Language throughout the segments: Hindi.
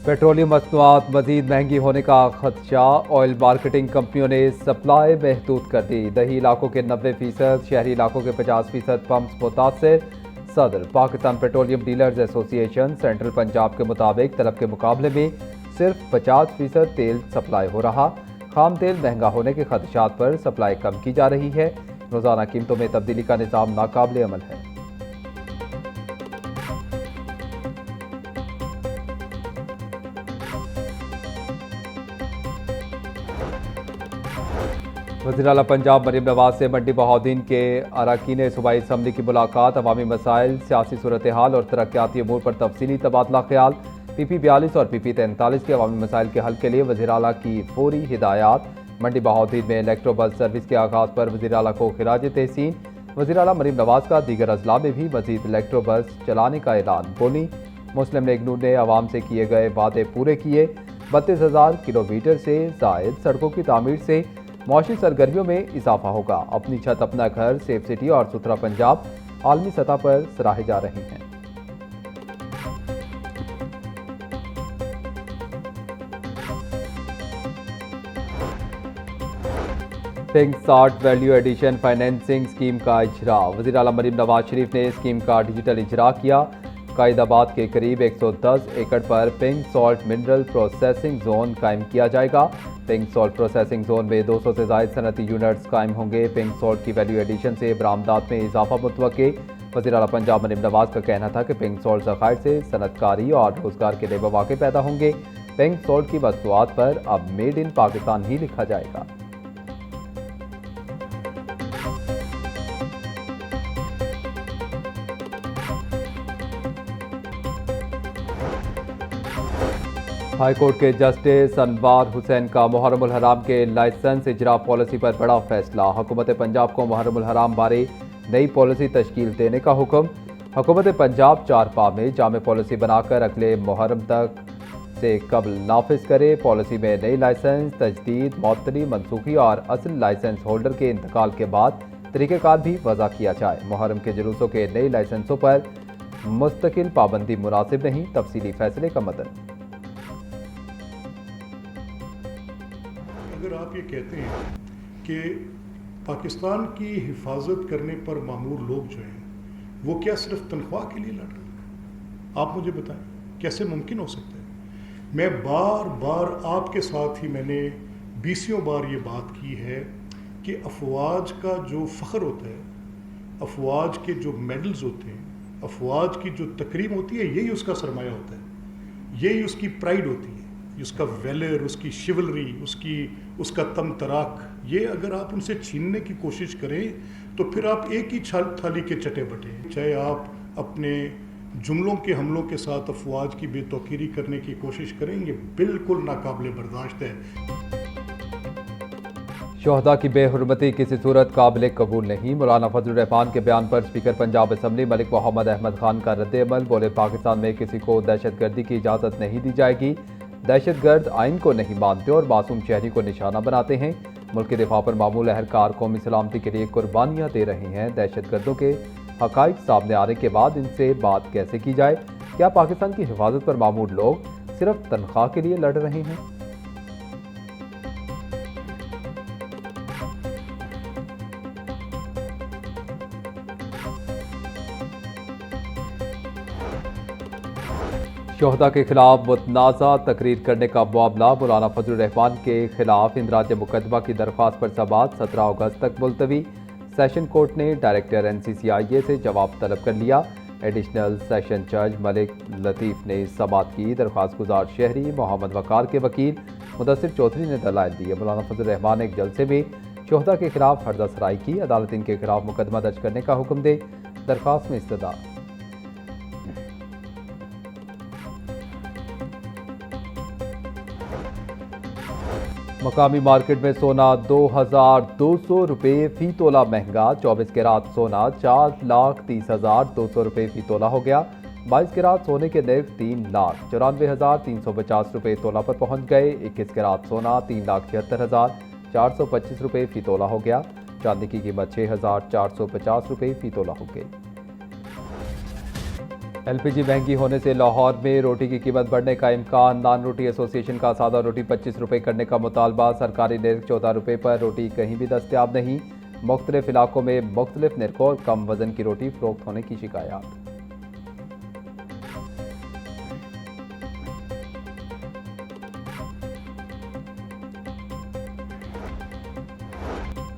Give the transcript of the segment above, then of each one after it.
पेट्रोलियम मसनूआत मजीद महंगी होने का खदशा। ऑयल मार्केटिंग कंपनियों ने सप्लाई महदूद कर दी। दही इलाकों के 90%, शहरी इलाकों के 50% पंप्स मुतासर। सदर Pakistan petroleum dealers association central Punjab के मुताबिक तलब के मुकाबले में सिर्फ 50% तेल सप्लाई हो रहा। खाम तेल महंगा होने के खदशात पर सप्लाई कम की जा रही है। रोजाना कीमतों में तब्दीली का निज़ाम नाकाबिल अमल है। वज़ीर आला पंजाब मरीम नवाज से मंडी बहाउद्दीन के अरकान सूबाई असम्बली की मुलाकात। अवामी मसाइल, सियासी सूरत हाल और तरक्याती अमूर पर तफसीली तबादला ख्याल। PP 42 और PP 43 के अवामी मसाइल के हल के लिए वज़ीर आला की फौरी हिदायत। मंडी बहाउद्दीन में इलेक्ट्रो बस सर्विस के आगाज़ पर वज़ीर आला को खिराज तहसीन। वज़ीर आला मरीम नवाज का दीगर अजला में भी मज़ीद इलेक्ट्रो बस चलाने का ऐलान। बोली, मुस्लिम लीग नून ने अवाम से किए गए वादे पूरे किए। 32,000 किलोमीटर से जायद सड़कों की तामीर से मौशी सरगर्मियों में इजाफा होगा। अपनी छत अपना घर, सेफ सिटी और सुथरा पंजाब आलमी सतह पर सराहे जा रहे हैं। पिंक सार्ट वैल्यू एडिशन फाइनेंसिंग स्कीम का इजरा। वज़ीर आला मरीम नवाज शरीफ ने स्कीम का डिजिटल इजरा किया। कायदाबाद के करीब 110 एकड़ पर pink salt mineral processing zone कायम किया जाएगा। पिंक सॉल्ट प्रोसेसिंग जोन में 200 से ज़ायद सनती यूनिट्स कायम होंगे। पिंक सॉल्ट की वैल्यू एडिशन से बरामदात में इजाफा मुतवक्के। वज़ीर आला पंजाब मरीम नवाज का कहना था कि पिंक सॉल्ट ज़खायर से सनतकारी और रोजगार के नए मौके पैदा होंगे। पिंक सॉल्ट की मसनूआत पर अब मेड इन पाकिस्तान ही लिखा जाएगा। हाईकोर्ट के जस्टिस अनवार हुसैन का मुहर्रम उल हराम के लाइसेंस इजरा पॉलिसी पर बड़ा फैसला। हुकूमत पंजाब को मुहर्रम उल हराम बारे नई पॉलिसी तश्कील देने का हुक्म। हुकूमत पंजाब 4 पा में जामे पॉलिसी बनाकर अगले मुहर्रम तक से कबल नाफिज करे। पॉलिसी में नई लाइसेंस तजदीद, मअतली, मनसूखी और असल लाइसेंस होल्डर के इंतकाल के बाद तरीक़ेकार भी वज़ा किया जाए। मुहर्रम के जुलूसों के नए लाइसेंसों पर मुस्तकिल पाबंदी मुनासिब नहीं। तफसीली फैसले का मतन। अगर आप ये कहते हैं कि पाकिस्तान की हिफाजत करने पर मामूर लोग जो हैं वो क्या सिर्फ तनख्वाह के लिए लड़ रहे हैं, आप मुझे बताएं कैसे मुमकिन हो सकता है। मैं बार बार आपके साथ ही मैंने 20 बार ये बात की है कि अफवाज का जो फ़ख्र होता है, अफवाज के जो मेडल्स होते हैं, अफवाज की जो तकरीम होती है, यही उसका सरमाया होता है, यही उसकी प्राइड होती है, उसका वेलर, उसकी शिवलरी, उसका तम तराक। ये अगर आप उनसे छीनने की कोशिश करें तो फिर आप एक ही थाली के चटे बटे। चाहे आप अपने जुमलों के हमलों के साथ अफवाज की बेतौकीरी करने की कोशिश करें, ये बिल्कुल नाकाबिले बर्दाश्त है। शोहदा की बेहुरमती किसी सूरत काबिल कबूल नहीं। मौलाना फजलुर रहमान के बयान पर स्पीकर पंजाब असम्बली मलिक मोहम्मद अहमद खान का रद्द-ए-अमल। बोले, पाकिस्तान में किसी को दहशतगर्दी की इजाज़त नहीं दी जाएगी। दहशतगर्द आइन को नहीं मानते और मासूम शहरी को निशाना बनाते हैं। मुल्क के दिफा पर मामूल अहलकार कौमी सलामती के लिए कुर्बानियाँ दे रहे हैं। दहशतगर्दों के हक़ाइक़ सामने आने के बाद इनसे बात कैसे की जाए? क्या पाकिस्तान की हिफाजत पर मामूल लोग सिर्फ तनख्वाह के लिए लड़ रहे हैं? शोहदा के खिलाफ मुतनाज़ा तकरीर करने का मामला। मौलाना फजलुर रहमान के खिलाफ इंदराज मुकदमा की दरख्वास्त पर समाअत 17 अगस्त तक मुलतवी। सेशन कोर्ट ने डायरेक्टर NCCIA से जवाब तलब कर लिया। एडिशनल सेशन जज मलिक लतीफ़ ने समाअत की। दरख्वास्त गुजार शहरी मोहम्मद वकार के वकील मुदस्सिर चौधरी ने दलाइल दिए। मौलाना फजलुर रहमान ने एक जलसे में शोहदा के खिलाफ हरदा सराई की। अदालत इनके खिलाफ मुकदमा दर्ज करने का हुक्म दे। दरख्वास्त में इस्तदा। मकामी मार्केट में सोना 2,200 रुपये फी तोला महंगा। 24 कैरात सोना 4,30,200 रुपये फी तोला हो गया। 22 कैरात सोने के नर्ख 3,94,350 रुपये तोला पर पहुंच गए। 21 कैरात सोना 3,76,425 रुपये फी तोला हो गया। चांदी की कीमत 6,450 रुपये फी तोला हो गई। एलपीजी महंगी होने से लाहौर में रोटी की कीमत बढ़ने का इम्कान। नान रोटी एसोसिएशन का सादा रोटी 25 रुपये करने का मुतालबा। सरकारी निर्ख 14 रुपये पर रोटी कहीं भी दस्तयाब नहीं। मुख्तलिफ इलाकों में मुख्तलिफ निर्खों और कम वजन की रोटी फरोख्त होने की शिकायत।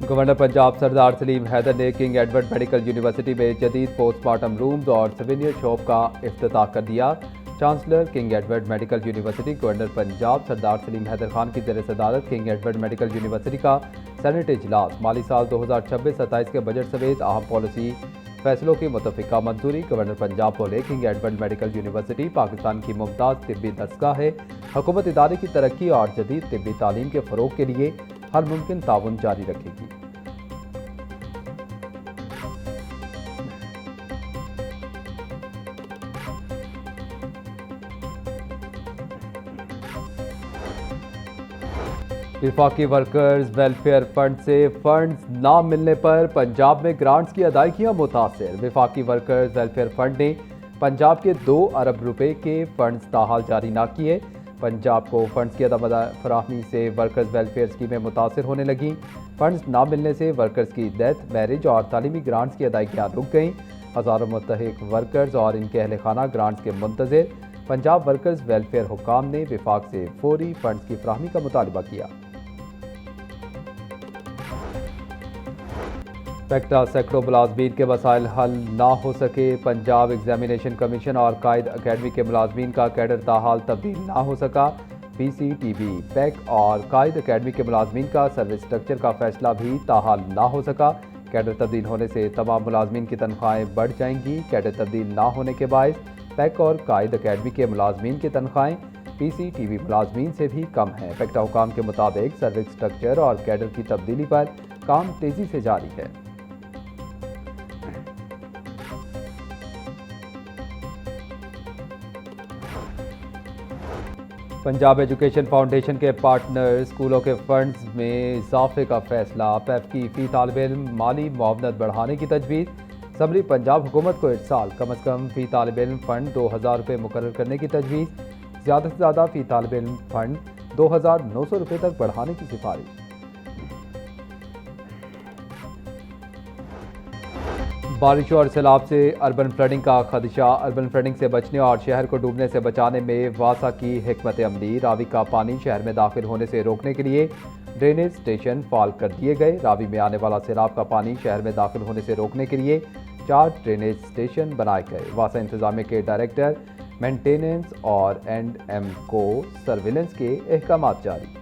गवर्नर पंजाब सरदार सलीम हैदर ने किंग एडवर्ड मेडिकल यूनिवर्सिटी में जदीद पोस्टमार्टम रूम्स और सवेनियर शॉप का इफ्तिताह कर दिया। Chancellor King Edward Medical University governor Punjab Sardar Saleem Haider Khan की ज़ेर सदारत किंग एडवर्ड मेडिकल यूनिवर्सिटी का सेनेट इजलास। माली साल 2026-27 के बजट समेत अहम पॉलिसी फैसलों की मुतफिका मंजूरी। गवर्नर पंजाब बोले, king Edward Medical university Pakistan की मुमताज़ तिब्बी दरसगाह है। हुकूमत इदारे की तरक्की और जदीद तिब्बी तालीम के फ़रोग के लिए हर मुमकिन ताउन जारी रखेगी। विफाकी वर्कर्स वेलफेयर फंड से फंड्स ना मिलने पर पंजाब में ग्रांट्स की अदायगियां मुतासिर। विफाकी वर्कर्स वेलफेयर फंड ने पंजाब के 2 अरब रुपए के फंड्स ताहाल जारी ना किए। पंजाब को फंड्स की अदा फराहमी से वर्कर्स वेलफेयर स्कीमें मुतासिर होने लगी। फंड्स ना मिलने से वर्कर्स की डेथ, मैरिज और तालीमी ग्रांट्स की अदायगियां रुक गईं। हज़ारों मुतहक वर्कर्स और इनके अहल खाना ग्रांट्स के मुंतज़िर। पंजाब वर्कर्स वेलफेयर हुकाम ने विफाक से फौरी फंड्स की फराहमी का मुतालबा किया। पैक्टा सैकड़ों मुलाजमीन के मसाइल हल ना हो सके। पंजाब एग्जामिनेशन कमीशन और कायद अकेडमी के मुलाजमीन का कैडर ताहाल तब्दील ना हो सका। PCTB, पैक और कायद अकेडमी के मुलाजमीन का सर्विस स्ट्रक्चर का फैसला भी ताहाल ना हो सका। कैडर तब्दील होने से तमाम मुलाजमीन की तनख्वाहें बढ़ जाएंगी। कैडर तब्दील ना होने के बायस पैक और कायद अकेडमी के मुलाजमीन की तनख्वाहें PCTB मुलाजमीन से भी कम हैं। पैक्टा हुकाम के मुताबिक सर्विस स्ट्रक्चर और कैडर की तब्दीली पर काम तेजी से जारी है। पंजाब एजुकेशन फाउंडेशन के पार्टनर स्कूलों के फंड्स में इजाफे का फैसला। पैफ की फ़ी तालिब इल्म माली मुआवनत बढ़ाने की तजवीज़। असम्बली पंजाब हुकूमत को इस साल कम अज़ कम फ़ी तालिब इल्म फ़ंड 2000 रुपये मुकर्रर करने की तजवीज़। ज़्यादा से ज़्यादा फ़ी तालिब इल्म फ़ंड 2900 रुपये तक बढ़ाने की सिफारिश। बारिशों और सैलाब से अर्बन फ्लडिंग का खदशा। अर्बन फ्लडिंग से बचने और शहर को डूबने से बचाने में वासा की हिकमत अमली। रावी का पानी शहर में दाखिल होने से रोकने के लिए ड्रेनेज स्टेशन फाल कर दिए गए। रावी में आने वाला सैलाब का पानी शहर में दाखिल होने से रोकने के लिए 4 ड्रेनेज स्टेशन बनाए गए। वासा इंतजामिया के डायरेक्टर मेंटेनेंस और N&M को सर्विलेंस के अहकामात जारी।